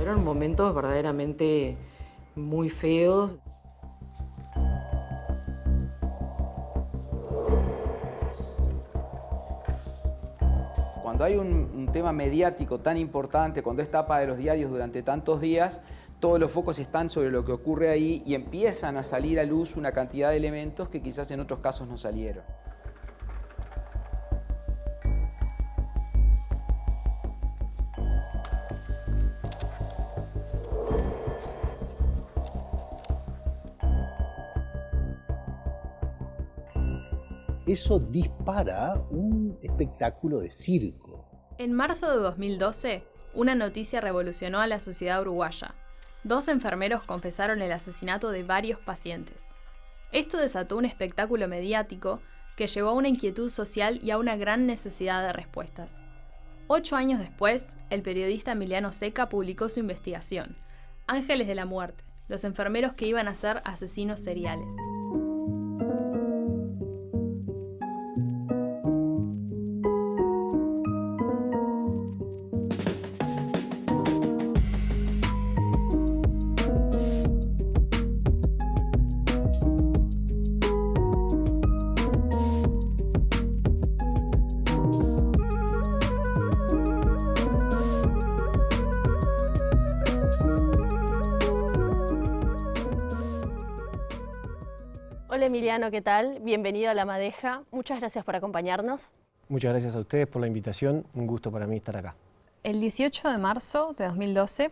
Fueron momentos verdaderamente muy feos. Cuando hay un tema mediático tan importante, cuando es tapa de los diarios durante tantos días, todos los focos están sobre lo que ocurre ahí y empiezan a salir a luz una cantidad de elementos que quizás en otros casos no salieron. Eso dispara un espectáculo de circo. En marzo de 2012, una noticia revolucionó a la sociedad uruguaya. 2 enfermeros confesaron el asesinato de varios pacientes. Esto desató un espectáculo mediático que llevó a una inquietud social y a una gran necesidad de respuestas. 8 años después, el periodista Emiliano Seca publicó su investigación, Ángeles de la Muerte, los enfermeros que iban a ser asesinos seriales. Hola Emiliano, ¿qué tal? Bienvenido a La Madeja. Muchas gracias por acompañarnos. Muchas gracias a ustedes por la invitación. Un gusto para mí estar acá. El 18 de marzo de 2012,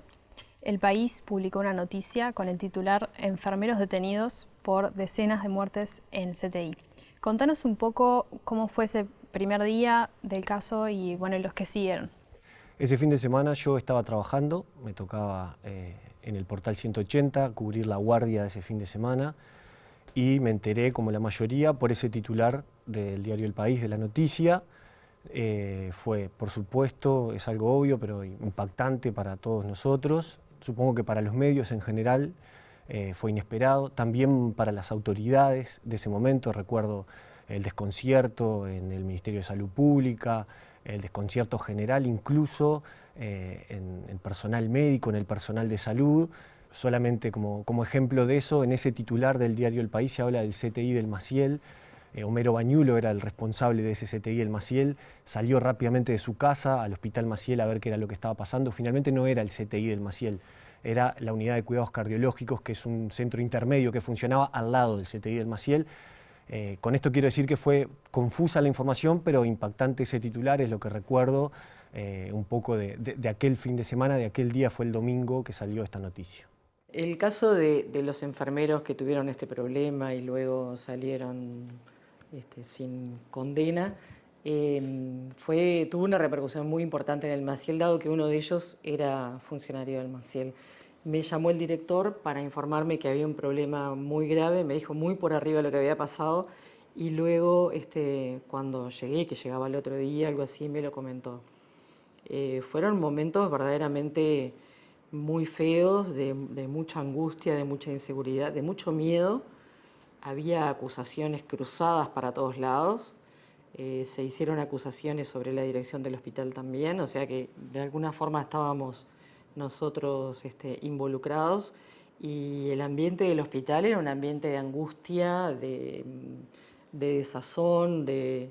El País publicó una noticia con el titular Enfermeros detenidos por decenas de muertes en CTI. Contanos un poco cómo fue ese primer día del caso y los que siguieron. Ese fin de semana yo estaba trabajando, me tocaba en el Portal 180 cubrir la guardia de ese fin de semana y me enteré, como la mayoría, por ese titular del diario El País de la noticia. Fue, por supuesto, es algo obvio, pero impactante para todos nosotros. Supongo que para los medios en general fue inesperado. También para las autoridades de ese momento, recuerdo el desconcierto en el Ministerio de Salud Pública, el desconcierto general incluso en el personal médico, en el personal de salud. Solamente como ejemplo de eso, en ese titular del diario El País se habla del CTI del Maciel. Homero Bañulo era el responsable de ese CTI del Maciel, salió rápidamente de su casa al Hospital Maciel a ver qué era lo que estaba pasando. Finalmente no era el CTI del Maciel, era la Unidad de Cuidados Cardiológicos, que es un centro intermedio que funcionaba al lado del CTI del Maciel. Con esto quiero decir que fue confusa la información, pero impactante ese titular, es lo que recuerdo un poco de aquel fin de semana, de aquel día, fue el domingo que salió esta noticia. El caso de los enfermeros que tuvieron este problema y luego salieron sin condena, tuvo una repercusión muy importante en el Maciel, dado que uno de ellos era funcionario del Maciel. Me llamó el director para informarme que había un problema muy grave, me dijo muy por arriba lo que había pasado y luego cuando llegué, que llegaba el otro día, algo así, me lo comentó. Fueron momentos verdaderamente muy feos, de mucha angustia, de mucha inseguridad, de mucho miedo. Había acusaciones cruzadas para todos lados. Se hicieron acusaciones sobre la dirección del hospital también, o sea que de alguna forma estábamos nosotros involucrados y el ambiente del hospital era un ambiente de angustia, de desazón, de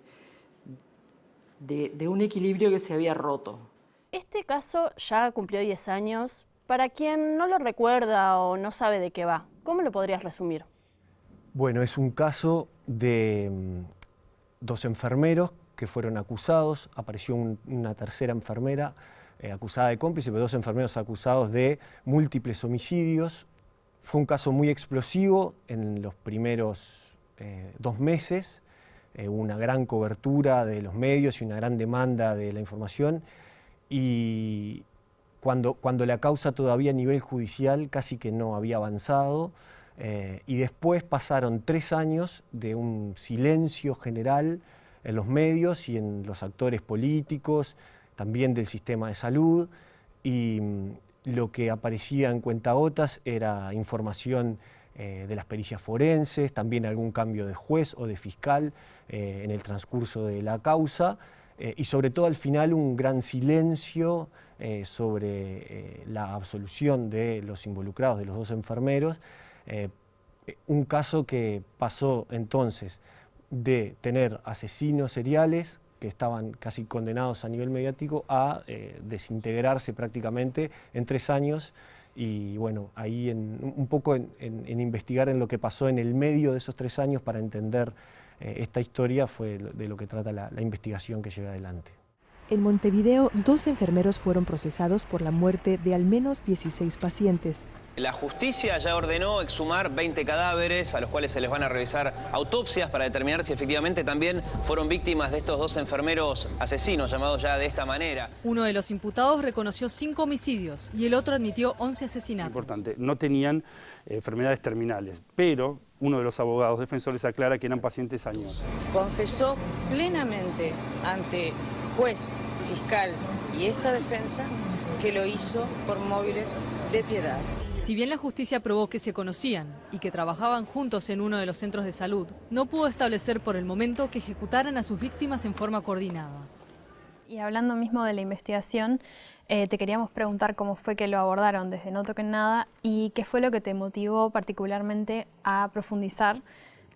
un equilibrio que se había roto. Este caso ya cumplió 10 años. Para quien no lo recuerda o no sabe de qué va, ¿cómo lo podrías resumir? Bueno, es un caso de 2 enfermeros que fueron acusados. Apareció una tercera enfermera acusada de cómplice, pero 2 enfermeros acusados de múltiples homicidios. Fue un caso muy explosivo en los primeros 2 meses. Hubo una gran cobertura de los medios y una gran demanda de la información. Y cuando la causa todavía a nivel judicial casi que no había avanzado, y después pasaron 3 años de un silencio general en los medios y en los actores políticos, también del sistema de salud, y lo que aparecía en cuentagotas era información de las pericias forenses, también algún cambio de juez o de fiscal en el transcurso de la causa, y sobre todo al final un gran silencio sobre la absolución de los involucrados, de los 2 enfermeros, un caso que pasó entonces de tener asesinos seriales que estaban casi condenados a nivel mediático a desintegrarse prácticamente en 3 años. Y bueno, ahí un poco en investigar en lo que pasó en el medio de esos 3 años para entender esta historia fue de lo que trata la investigación que llevé adelante. En Montevideo, 2 enfermeros fueron procesados por la muerte de al menos 16 pacientes. La justicia ya ordenó exhumar 20 cadáveres a los cuales se les van a realizar autopsias para determinar si efectivamente también fueron víctimas de estos 2 enfermeros asesinos, llamados ya de esta manera. Uno de los imputados reconoció 5 homicidios y el otro admitió 11 asesinatos. Importante, no tenían enfermedades terminales, pero uno de los abogados defensores aclara que eran pacientes añosos. Confesó plenamente ante juez, fiscal y esta defensa que lo hizo por móviles de piedad. Si bien la justicia probó que se conocían y que trabajaban juntos en uno de los centros de salud, no pudo establecer por el momento que ejecutaran a sus víctimas en forma coordinada. Y hablando mismo de la investigación, te queríamos preguntar cómo fue que lo abordaron desde No Toquen Nada y qué fue lo que te motivó particularmente a profundizar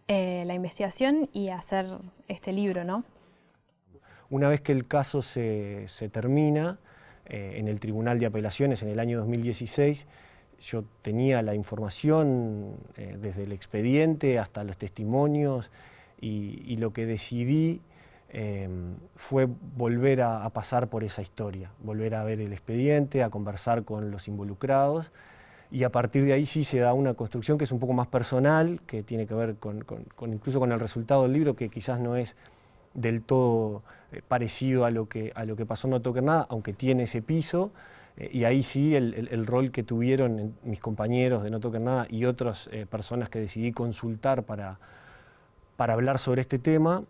la investigación y a hacer este libro, ¿no? Una vez que el caso se termina en el Tribunal de Apelaciones en el año 2016, yo tenía la información desde el expediente hasta los testimonios y lo que decidí fue volver a pasar por esa historia, volver a ver el expediente, a conversar con los involucrados y a partir de ahí sí se da una construcción que es un poco más personal, que tiene que ver incluso con el resultado del libro, que quizás no es del todo parecido a lo que pasó en No Toquen Nada, aunque tiene ese piso. Y ahí sí el rol que tuvieron mis compañeros de No Toquen Nada y otras personas que decidí consultar para hablar sobre este tema,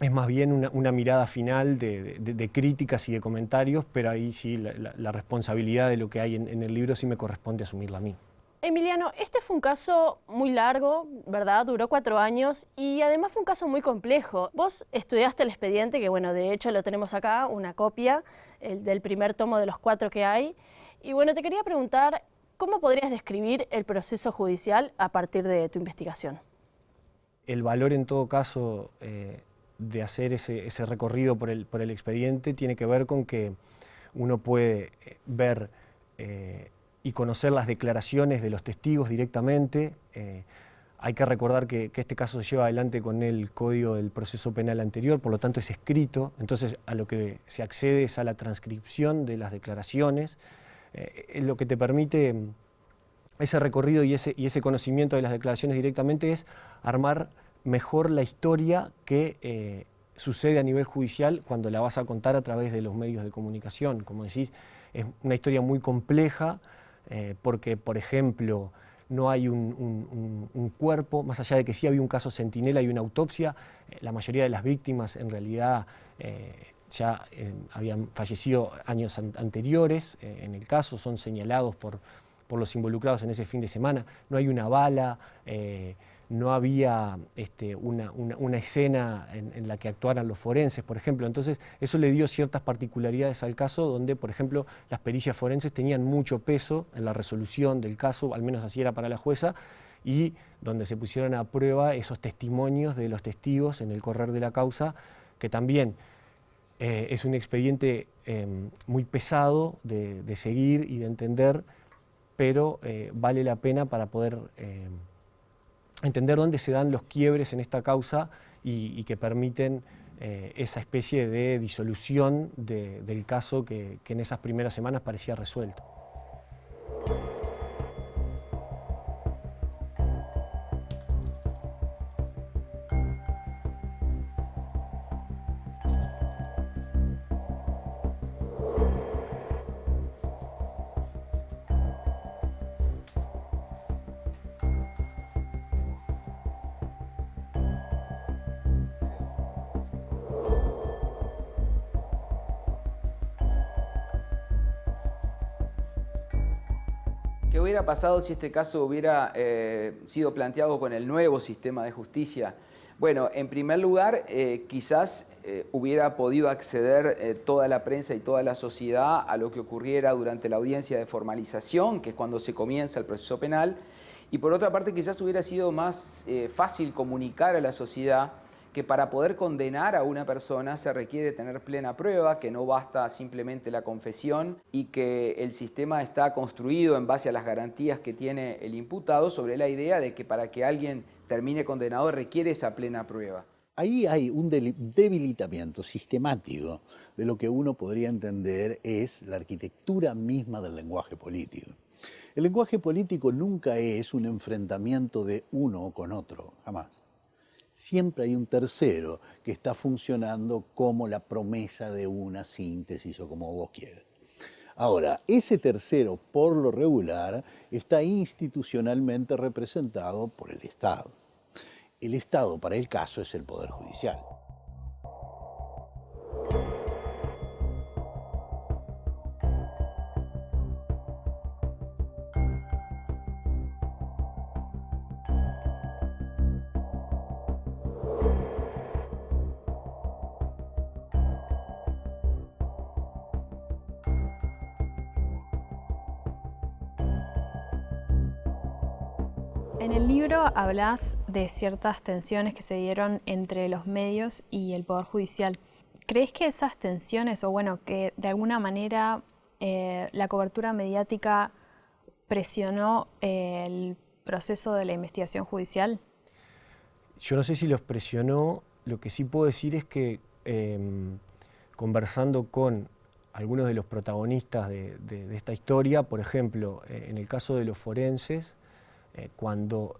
es más bien una mirada final de críticas y de comentarios, pero ahí sí la responsabilidad de lo que hay en el libro sí me corresponde asumirla a mí. Emiliano, este fue un caso muy largo, ¿verdad? Duró 4 años y además fue un caso muy complejo. Vos estudiaste el expediente, que bueno, de hecho lo tenemos acá, una copia del primer tomo de los 4 que hay. Y bueno, te quería preguntar, ¿cómo podrías describir el proceso judicial a partir de tu investigación? El valor en todo caso de hacer ese recorrido por el expediente tiene que ver con que uno puede ver y conocer las declaraciones de los testigos directamente. Hay que recordar que este caso se lleva adelante con el Código del Proceso Penal anterior, por lo tanto es escrito, entonces a lo que se accede es a la transcripción de las declaraciones, lo que te permite ese recorrido y ese conocimiento de las declaraciones directamente es armar mejor la historia que sucede a nivel judicial cuando la vas a contar a través de los medios de comunicación. Como decís, es una historia muy compleja, porque, por ejemplo, no hay un cuerpo, más allá de que sí había un caso centinela y una autopsia, la mayoría de las víctimas en realidad ya habían fallecido años anteriores, en el caso son señalados por los involucrados en ese fin de semana, no hay una bala, no había una escena en la que actuaran los forenses, por ejemplo. Entonces, eso le dio ciertas particularidades al caso, donde, por ejemplo, las pericias forenses tenían mucho peso en la resolución del caso, al menos así era para la jueza, y donde se pusieron a prueba esos testimonios de los testigos en el correr de la causa, que también es un expediente muy pesado de seguir y de entender, pero vale la pena para poder entender dónde se dan los quiebres en esta causa y que permiten esa especie de disolución del caso que en esas primeras semanas parecía resuelto. ¿Qué hubiera pasado si este caso hubiera sido planteado con el nuevo sistema de justicia? Bueno, en primer lugar, quizás hubiera podido acceder toda la prensa y toda la sociedad a lo que ocurriera durante la audiencia de formalización, que es cuando se comienza el proceso penal, y por otra parte quizás hubiera sido más fácil comunicar a la sociedad que para poder condenar a una persona se requiere tener plena prueba, que no basta simplemente la confesión y que el sistema está construido en base a las garantías que tiene el imputado sobre la idea de que para que alguien termine condenado requiere esa plena prueba. Ahí hay un debilitamiento sistemático de lo que uno podría entender es la arquitectura misma del lenguaje político. El lenguaje político nunca es un enfrentamiento de uno con otro, jamás. Siempre hay un tercero que está funcionando como la promesa de una síntesis o como vos quieras. Ahora, ese tercero, por lo regular, está institucionalmente representado por el Estado. El Estado, para el caso, es el Poder Judicial. En el libro hablas de ciertas tensiones que se dieron entre los medios y el Poder Judicial. ¿Crees que esas tensiones, o bueno, que de alguna manera la cobertura mediática presionó el proceso de la investigación judicial? Yo no sé si los presionó, lo que sí puedo decir es que conversando con algunos de los protagonistas de esta historia, por ejemplo, en el caso de los forenses, cuando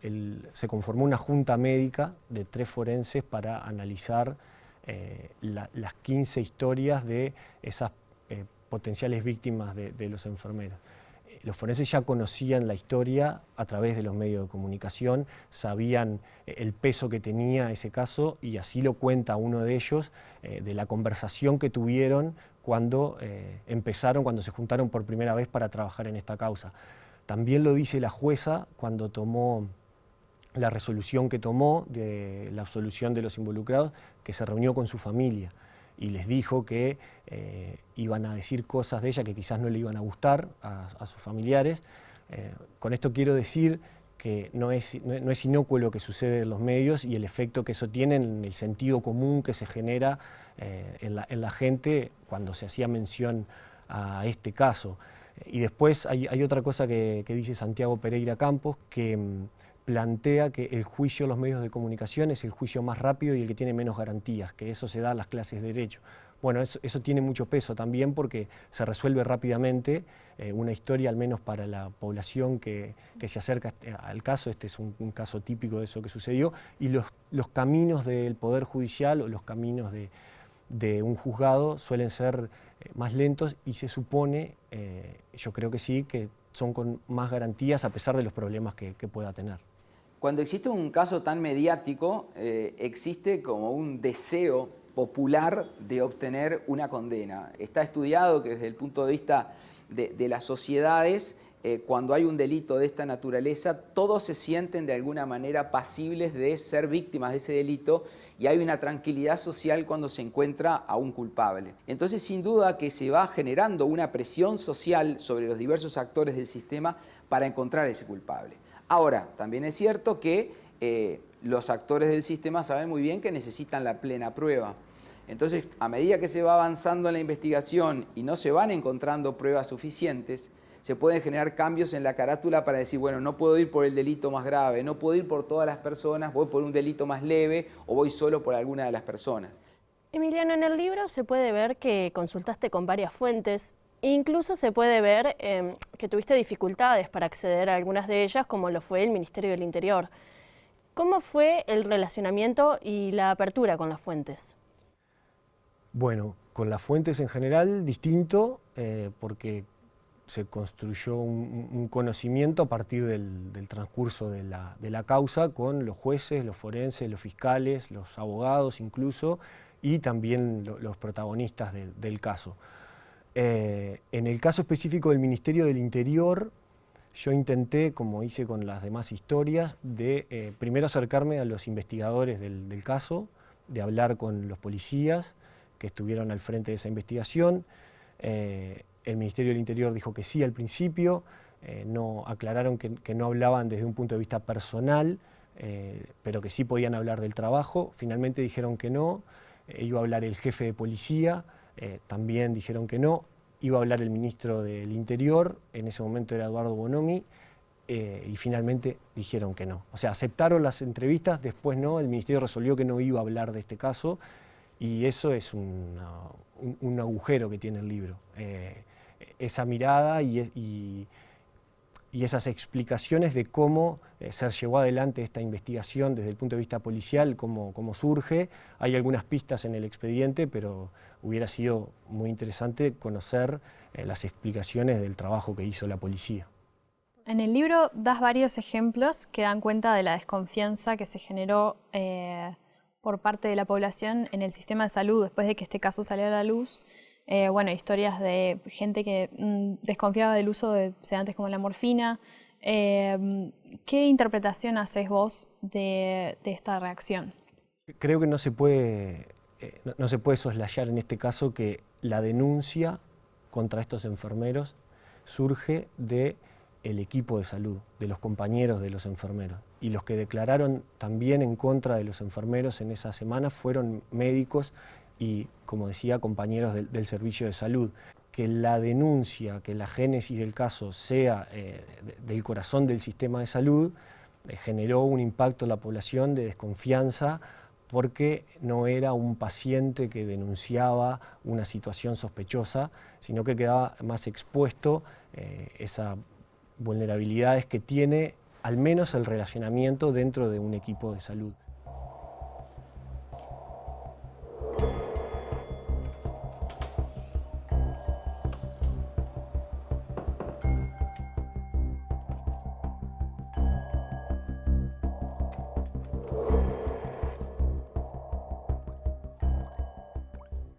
se conformó una junta médica de 3 forenses para analizar las 15 historias de esas potenciales víctimas de los enfermeros. Los forenses ya conocían la historia a través de los medios de comunicación, sabían el peso que tenía ese caso y así lo cuenta uno de ellos de la conversación que tuvieron cuando cuando se juntaron por primera vez para trabajar en esta causa. También lo dice la jueza cuando tomó la resolución que tomó de la absolución de los involucrados, que se reunió con su familia y les dijo que iban a decir cosas de ella que quizás no le iban a gustar a sus familiares. Con esto quiero decir que no es inocuo lo que sucede en los medios y el efecto que eso tiene en el sentido común que se genera en la gente cuando se hacía mención a este caso. Y después hay otra cosa que dice Santiago Pereira Campos, que plantea que el juicio en los medios de comunicación es el juicio más rápido y el que tiene menos garantías, que eso se da en las clases de Derecho. Bueno, eso tiene mucho peso también porque se resuelve rápidamente una historia, al menos para la población que se acerca al caso. Este es un caso típico de eso que sucedió. Y los caminos del Poder Judicial o los caminos de un juzgado suelen ser más lentos y se supone, yo creo que sí, que son con más garantías a pesar de los problemas que pueda tener. Cuando existe un caso tan mediático, existe como un deseo popular de obtener una condena. Está estudiado que desde el punto de vista de las sociedades, cuando hay un delito de esta naturaleza, todos se sienten de alguna manera pasibles de ser víctimas de ese delito y hay una tranquilidad social cuando se encuentra a un culpable. Entonces, sin duda que se va generando una presión social sobre los diversos actores del sistema para encontrar ese culpable. Ahora, también es cierto que los actores del sistema saben muy bien que necesitan la plena prueba. Entonces, a medida que se va avanzando en la investigación y no se van encontrando pruebas suficientes, se pueden generar cambios en la carátula para decir, bueno, no puedo ir por el delito más grave, no puedo ir por todas las personas, voy por un delito más leve o voy solo por alguna de las personas. Emiliano, en el libro se puede ver que consultaste con varias fuentes, e incluso se puede ver que tuviste dificultades para acceder a algunas de ellas, como lo fue el Ministerio del Interior. ¿Cómo fue el relacionamiento y la apertura con las fuentes? Bueno, con las fuentes en general distinto, porque se construyó un conocimiento a partir del transcurso de la causa con los jueces, los forenses, los fiscales, los abogados incluso, y también los protagonistas del caso. En el caso específico del Ministerio del Interior, yo intenté, como hice con las demás historias, de primero acercarme a los investigadores del caso, de hablar con los policías que estuvieron al frente de esa investigación. El Ministerio del Interior dijo que sí al principio, no aclararon que no hablaban desde un punto de vista personal, pero que sí podían hablar del trabajo. Finalmente dijeron que no, iba a hablar el jefe de policía, también dijeron que no, iba a hablar el ministro del Interior, en ese momento era Eduardo Bonomi, y finalmente dijeron que no. O sea, aceptaron las entrevistas, después no, el ministerio resolvió que no iba a hablar de este caso, y eso es un agujero que tiene el libro. Esa mirada y esas explicaciones de cómo se llevó adelante esta investigación desde el punto de vista policial, cómo surge. Hay algunas pistas en el expediente, pero hubiera sido muy interesante conocer las explicaciones del trabajo que hizo la policía. En el libro das varios ejemplos que dan cuenta de la desconfianza que se generó por parte de la población en el sistema de salud después de que este caso salió a la luz. Bueno, historias de gente que desconfiaba del uso de sedantes como la morfina. ¿Qué interpretación haces vos de esta reacción? Creo que no se puede soslayar en este caso que la denuncia contra estos enfermeros surge del equipo de salud, de los compañeros de los enfermeros. Y los que declararon también en contra de los enfermeros en esa semana fueron médicos y, como decía, compañeros del servicio de salud. Que la denuncia, que la génesis del caso sea del corazón del sistema de salud, generó un impacto en la población de desconfianza porque no era un paciente que denunciaba una situación sospechosa, sino que quedaba más expuesto esas vulnerabilidades que tiene al menos el relacionamiento dentro de un equipo de salud.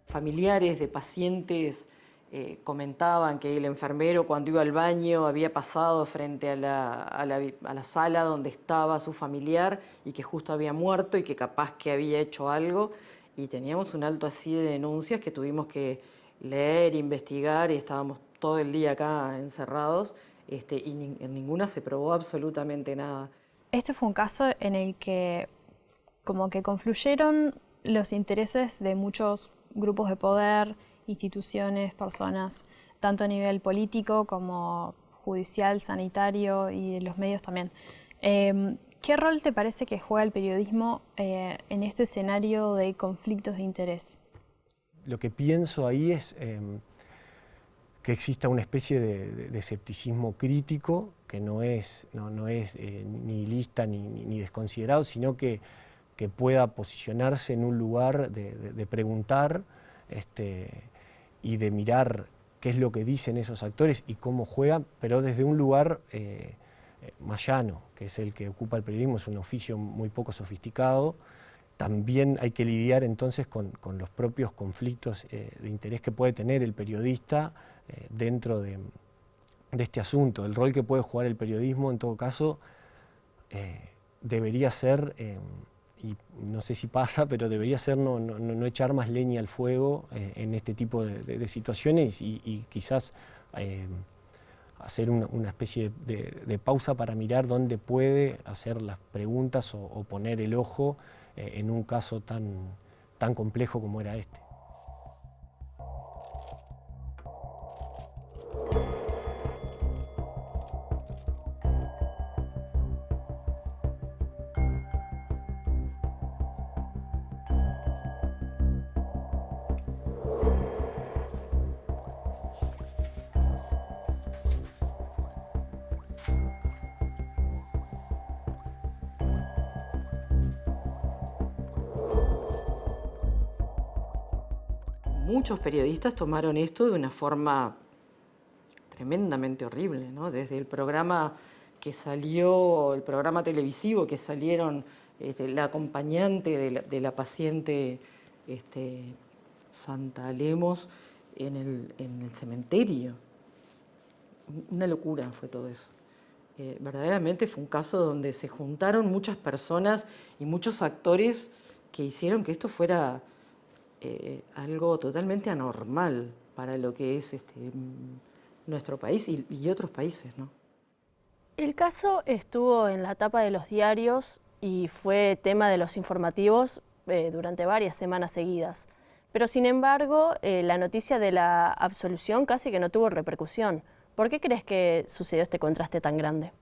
Familiares de pacientes comentaban que el enfermero cuando iba al baño había pasado frente a la sala donde estaba su familiar y que justo había muerto y que capaz que había hecho algo. Y teníamos un alto así de denuncias que tuvimos que leer, investigar y estábamos todo el día acá encerrados y en ninguna se probó absolutamente nada. Este fue un caso en el que como que confluyeron los intereses de muchos grupos de poder, instituciones, personas, tanto a nivel político como judicial, sanitario y los medios también. ¿Qué rol te parece que juega el periodismo en este escenario de conflictos de interés? Lo que pienso ahí es que exista una especie de escepticismo crítico, que no es nihilista ni desconsiderado, sino que pueda posicionarse en un lugar de preguntar y de mirar qué es lo que dicen esos actores y cómo juegan, pero desde un lugar más llano, que es el que ocupa el periodismo. Es un oficio muy poco sofisticado. También hay que lidiar entonces con los propios conflictos de interés que puede tener el periodista dentro de este asunto. El rol que puede jugar el periodismo, en todo caso, debería ser, y no sé si pasa, pero debería ser no echar más leña al fuego en este tipo de situaciones y quizás hacer una especie de pausa para mirar dónde puede hacer las preguntas o poner el ojo en un caso tan complejo como era este. Muchos periodistas tomaron esto de una forma tremendamente horrible, ¿no? Desde el programa que salió, el programa televisivo que salieron, la acompañante de la paciente Santa Lemos en el cementerio. Una locura fue todo eso. verdaderamente fue un caso donde se juntaron muchas personas y muchos actores que hicieron que esto fuera algo totalmente anormal para lo que es nuestro país y otros países, ¿no? El caso estuvo en la tapa de los diarios y fue tema de los informativos durante varias semanas seguidas. Pero sin embargo, la noticia de la absolución casi que no tuvo repercusión. ¿Por qué crees que sucedió este contraste tan grande?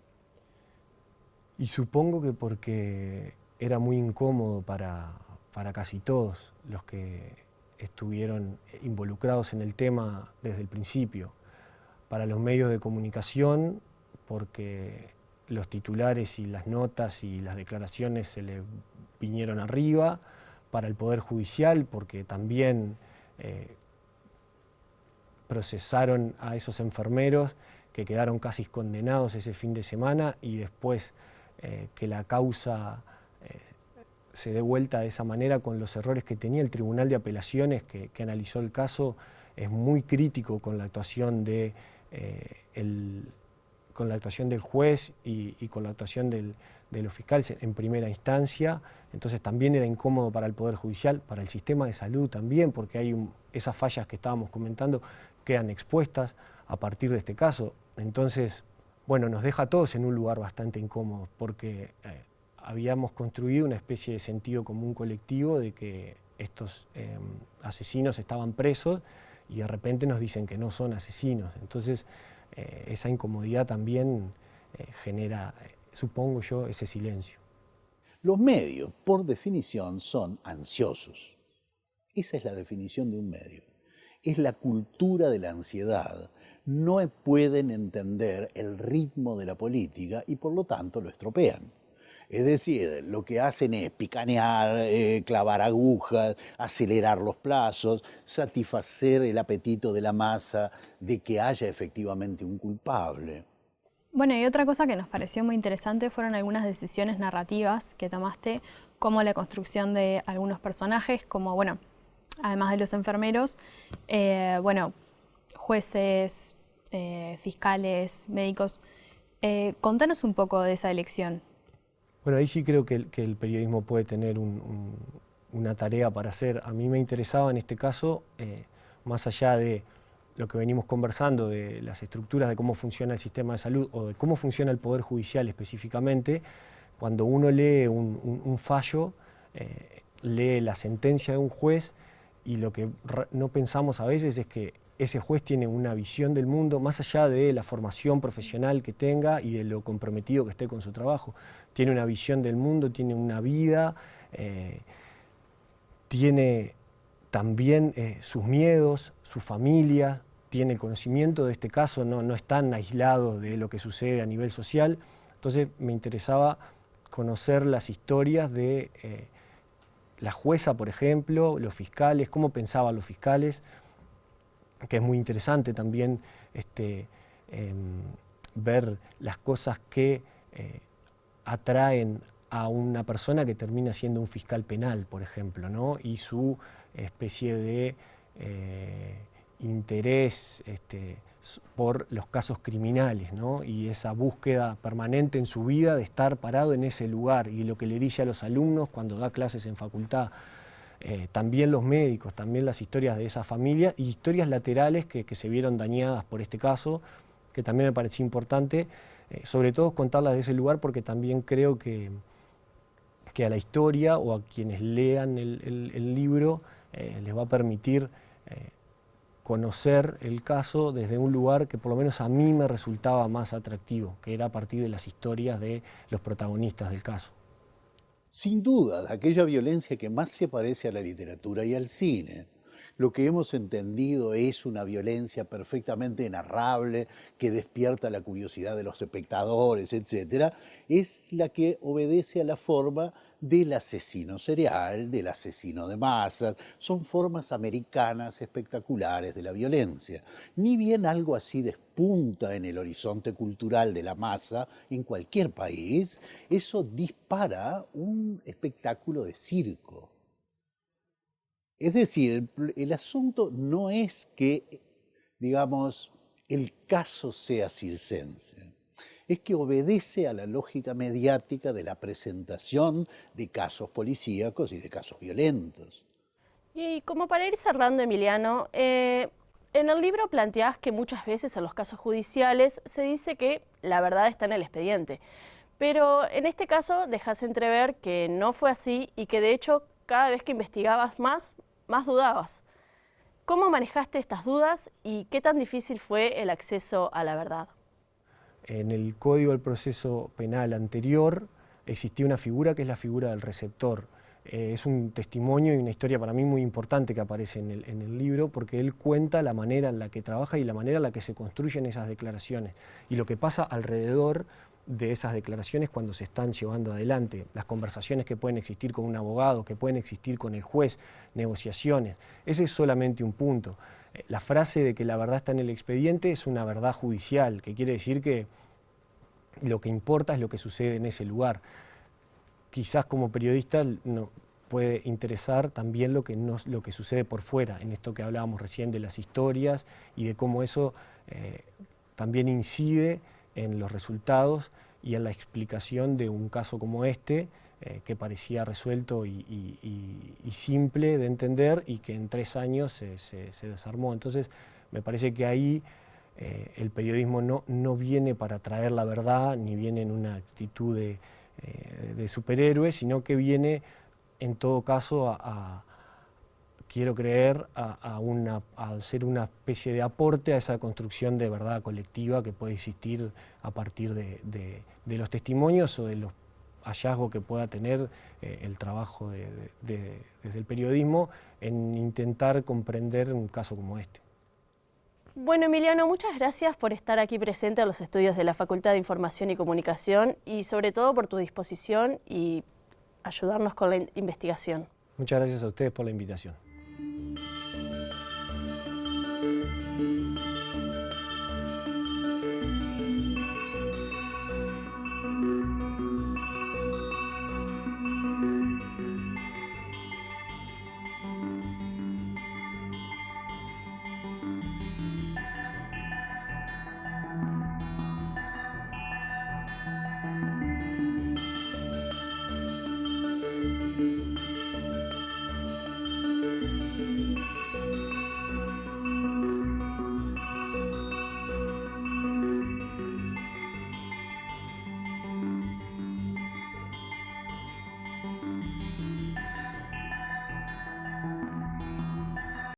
Y supongo que porque era muy incómodo para casi todos los que estuvieron involucrados en el tema desde el principio. Para los medios de comunicación, porque los titulares y las notas y las declaraciones se le vinieron arriba. Para el Poder Judicial, porque también procesaron a esos enfermeros que quedaron casi condenados ese fin de semana y después que la causa se dé vuelta de esa manera con los errores que tenía el Tribunal de Apelaciones que analizó el caso, es muy crítico con la actuación del juez y con la actuación de los fiscales en primera instancia. Entonces también era incómodo para el Poder Judicial, para el sistema de salud también, porque hay esas fallas que estábamos comentando quedan expuestas a partir de este caso. Entonces, bueno, nos deja a todos en un lugar bastante incómodo, porque habíamos construido una especie de sentido común colectivo de que estos asesinos estaban presos y de repente nos dicen que no son asesinos. Entonces, esa incomodidad también genera, supongo yo, ese silencio. Los medios, por definición, son ansiosos. Esa es la definición de un medio. Es la cultura de la ansiedad. No pueden entender el ritmo de la política y por lo tanto lo estropean. Es decir, lo que hacen es picanear, clavar agujas, acelerar los plazos, satisfacer el apetito de la masa de que haya efectivamente un culpable. Bueno, y otra cosa que nos pareció muy interesante fueron algunas decisiones narrativas que tomaste, como la construcción de algunos personajes, como, bueno, además de los enfermeros, jueces, fiscales, médicos. Contanos un poco de esa elección. Bueno, ahí sí creo que el periodismo puede tener una tarea para hacer. A mí me interesaba en este caso, más allá de lo que venimos conversando, de las estructuras de cómo funciona el sistema de salud o de cómo funciona el Poder Judicial específicamente, cuando uno lee un fallo, lee la sentencia de un juez y lo que no pensamos a veces es que ese juez tiene una visión del mundo más allá de la formación profesional que tenga y de lo comprometido que esté con su trabajo. Tiene una visión del mundo, tiene una vida, tiene también sus miedos, su familia, tiene el conocimiento de este caso, no están aislados de lo que sucede a nivel social. Entonces me interesaba conocer las historias de la jueza, por ejemplo, los fiscales, cómo pensaban los fiscales, que es muy interesante también ver las cosas que atraen a una persona que termina siendo un fiscal penal, por ejemplo, ¿no? Y su especie de interés por los casos criminales, ¿no? Y esa búsqueda permanente en su vida de estar parado en ese lugar y lo que le dice a los alumnos cuando da clases en facultad. También los médicos, también las historias de esa familia y historias laterales que se vieron dañadas por este caso, que también me parecía importante, sobre todo contarlas de ese lugar porque también creo que a la historia o a quienes lean el libro les va a permitir conocer el caso desde un lugar que por lo menos a mí me resultaba más atractivo, que era a partir de las historias de los protagonistas del caso. Sin duda, aquella violencia que más se parece a la literatura y al cine. Lo que hemos entendido es una violencia perfectamente narrable, que despierta la curiosidad de los espectadores, etc. Es la que obedece a la forma del asesino serial, del asesino de masas. Son formas americanas espectaculares de la violencia. Ni bien algo así despunta en el horizonte cultural de la masa en cualquier país, eso dispara un espectáculo de circo. Es decir, el asunto no es que, digamos, el caso sea circense. es que obedece a la lógica mediática de la presentación de casos policíacos y de casos violentos. Y como para ir cerrando, Emiliano, en el libro planteás que muchas veces en los casos judiciales se dice que la verdad está en el expediente, pero en este caso dejás entrever que no fue así y que de hecho cada vez que investigabas más dudabas. ¿Cómo manejaste estas dudas y qué tan difícil fue el acceso a la verdad? En el Código del Proceso Penal anterior existía una figura que es la figura del receptor. Es un testimonio y una historia para mí muy importante que aparece en el libro, porque él cuenta la manera en la que trabaja y la manera en la que se construyen esas declaraciones y lo que pasa alrededor de esas declaraciones cuando se están llevando adelante, las conversaciones que pueden existir con un abogado, que pueden existir con el juez, negociaciones. Ese es solamente un punto. La frase de que la verdad está en el expediente es una verdad judicial, que quiere decir que lo que importa es lo que sucede en ese lugar. Quizás como periodista no, puede interesar también lo que sucede por fuera, en esto que hablábamos recién de las historias y de cómo eso también incide en los resultados y en la explicación de un caso como este, que parecía resuelto y simple de entender y que en 3 años se desarmó. Entonces me parece que ahí el periodismo no viene para traer la verdad, ni viene en una actitud de superhéroe, sino que viene en todo caso quiero creer, a ser una especie de aporte a esa construcción de verdad colectiva que puede existir a partir de los testimonios o de los hallazgos que pueda tener el trabajo desde el periodismo en intentar comprender un caso como este. Bueno, Emiliano, muchas gracias por estar aquí presente a los estudios de la Facultad de Información y Comunicación y sobre todo por tu disposición y ayudarnos con la investigación. Muchas gracias a ustedes por la invitación.